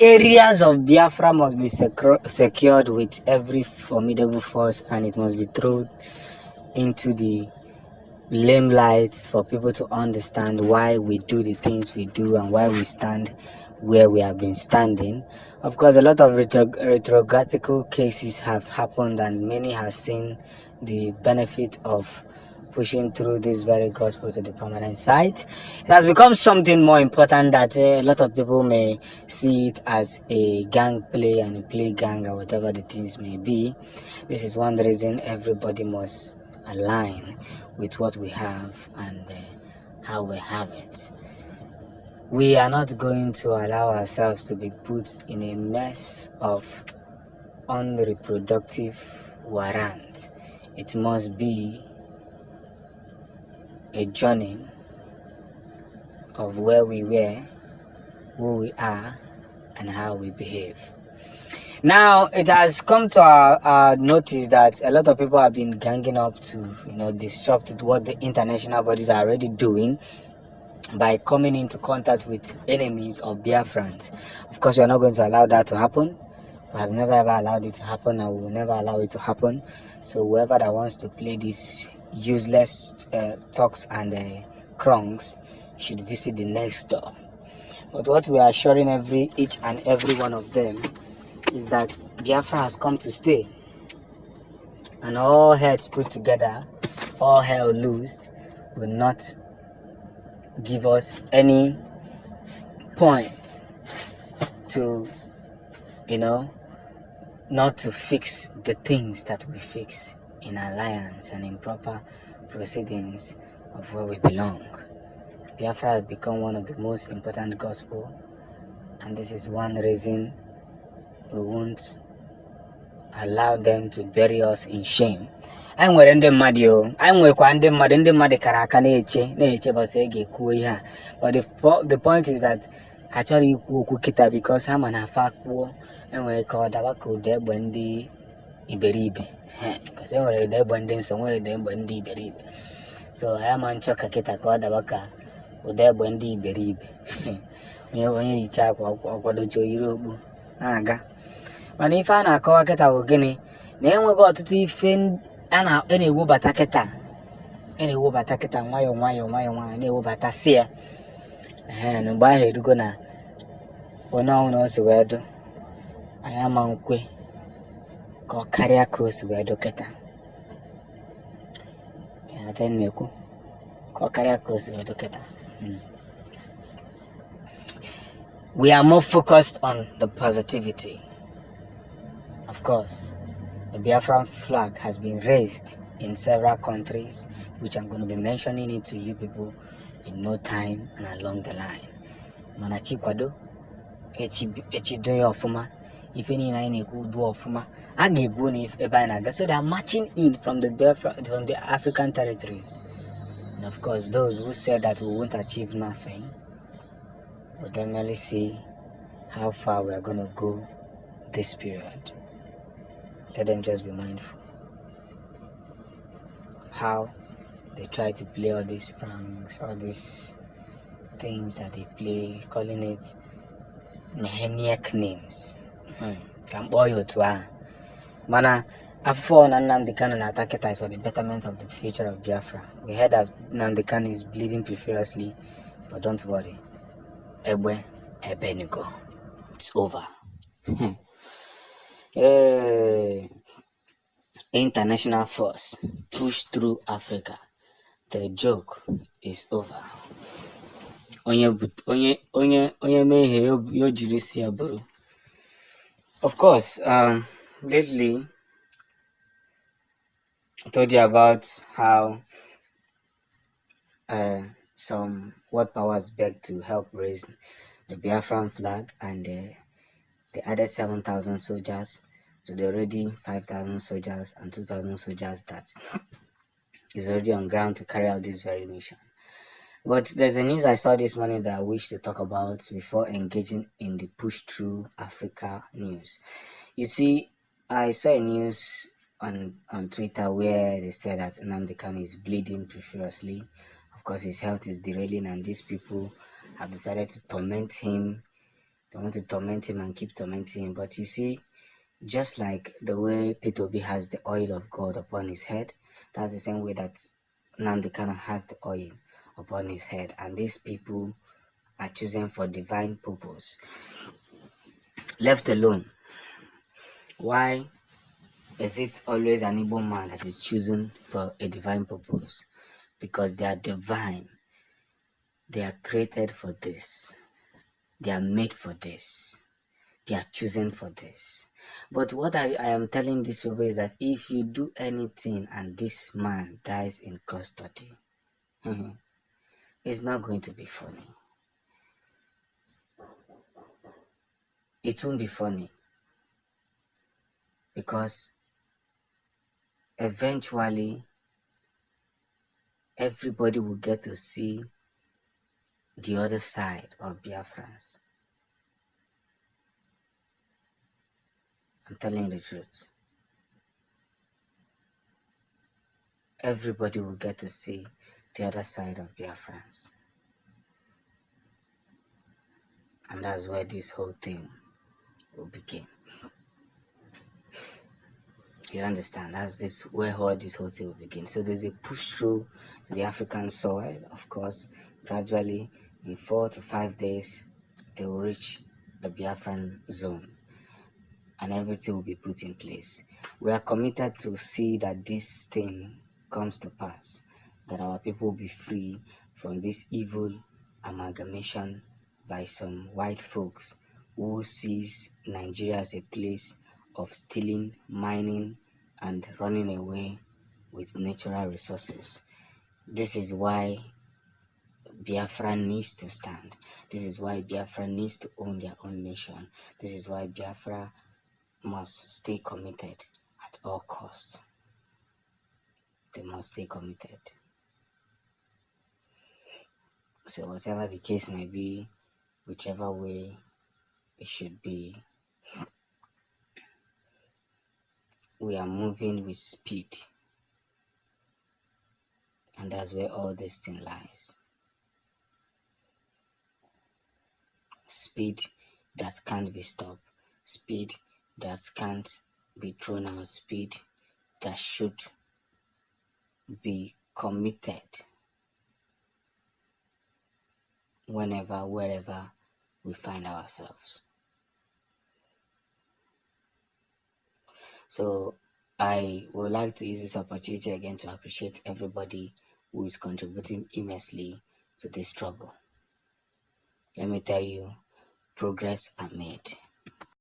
areas of Biafra must be secured with every formidable force, and it must be thrown into the limelight for people to understand why we do the things we do and why we stand where we have been standing. Of course, a lot of retrogradical cases have happened, and many have seen the benefit of pushing through this very gospel to the permanent site. It has become something more important that a lot of people may see it as a gang play and a play gang or whatever the things may be. This is one reason everybody must align with what we have and how we have it. We are not going to allow ourselves to be put in a mess of unreproductive warrant. It must be a journey of where we were, who we are, and how we behave. Now, it has come to our notice that a lot of people have been ganging up to, disrupt what the international bodies are already doing by coming into contact with enemies of Biafrans. Of course, we are not going to allow that to happen. We have never ever allowed it to happen, and we will never allow it to happen. So whoever that wants to play these useless talks and cronks should visit the next door. But what we are assuring each and every one of them is that Biafra has come to stay, and all heads put together, all hell loosed, will not give us any point to, not to fix the things that we fix in alliance and in proper proceedings of where we belong. Biafra has become one of the most important gospel, and this is one reason we won't allow them to bury us in shame. I nwere ndị mmadụ anyị nwekwa ndị mmadụ kara aka na-eche bọsị ga-ekwu ihe a, but the point is that achọrọ ikwu okwu kịta because ha ma na afa kwuo enwere ka ọ dawa ka ụda egbe ndị iberibe because enwere ụda egbe ndị nsọ nwere ụda egbe ndị iberibe, so ya ma nchọ ka kịta ka ọ dawa ka ụda egbe ndị iberibe onye yicha akwa ọkwadocha oyiri okpu na-aga. Mana ife a na-akọwa kịta bụ gịnị? Na enweghị ọtụtụ ife a na-ewebata kịta nwayọọ na-ewebata si ya na mgbe ahụ erugo na onye ọnwụ na o si wee dụ anyị ama nkwe ka ọ karịa ka o si wee dụ kịta. Na-ekwu ka ọ karịa ka o si wee dụ kịta. We are more focused on the positivity. Of course, the Biafran flag has been raised in several countries, which I'm going to be mentioning it to you people in no time and along the line. Manachi kwado, echi do ofuma, if any nine equal do ofuma, I give one if ebanaga. So they are marching in from the African territories. And of course, those who said that we won't achieve nothing will definitely see how far we are going to go this period. Let them just be mindful of how they try to play all these pranks, all these things that they play, calling it Nehemiah names. Mana, after Nnamdi Kanu and attack is for the betterment of the future of Biafra. We heard that Nnamdi Kanu is bleeding profusely, but don't worry. Ebenigo. It's over. International force push through Africa. The joke is over. Of course, lately I told you about how some world powers begged to help raise the Biafran flag, and they added 7,000 soldiers to the already 5,000 soldiers and 2,000 soldiers that is already on ground to carry out this very mission. But there's a news I saw this morning that I wish to talk about before engaging in the push through Africa news. You see, I saw a news on Twitter where they said that Nnamdi Kanu is bleeding profusely. Of course, his health is derailing, and these people have decided to torment him They want to torment him and keep tormenting him. But you see, just like the way P2B has the oil of God upon his head, that's the same way that Nnamdi Kanu has the oil upon his head. And these people are chosen for divine purpose. Left alone, why is it always an Igbo man that is chosen for a divine purpose? Because they are divine. They are created for this. They are made for this. They are chosen for this. But what I am telling these people is that if you do anything and this man dies in custody, it's not going to be funny. It won't be funny. Because eventually, everybody will get to see the other side of Biafrans. I'm telling the truth. Everybody will get to see the other side of Biafrans. And that's where this whole thing will begin. You understand? That's this where all this whole thing will begin. So there's a push through to the African soil, of course. Gradually, in 4 to 5 days, they will reach the Biafran zone, and everything will be put in place. We are committed to see that this thing comes to pass, that our people will be free from this evil amalgamation by some white folks who sees Nigeria as a place of stealing, mining, and running away with natural resources. This is why Biafra needs to stand. This is why Biafra needs to own their own nation. This is why Biafra must stay committed at all costs. They must stay committed. So whatever the case may be, whichever way it should be, we are moving with speed. And that's where all this thing lies. Speed that can't be stopped. Speed that can't be thrown out. Speed that should be committed whenever, wherever we find ourselves. So I would like to use this opportunity again to appreciate everybody who is contributing immensely to this struggle. Let me tell you, progress are made.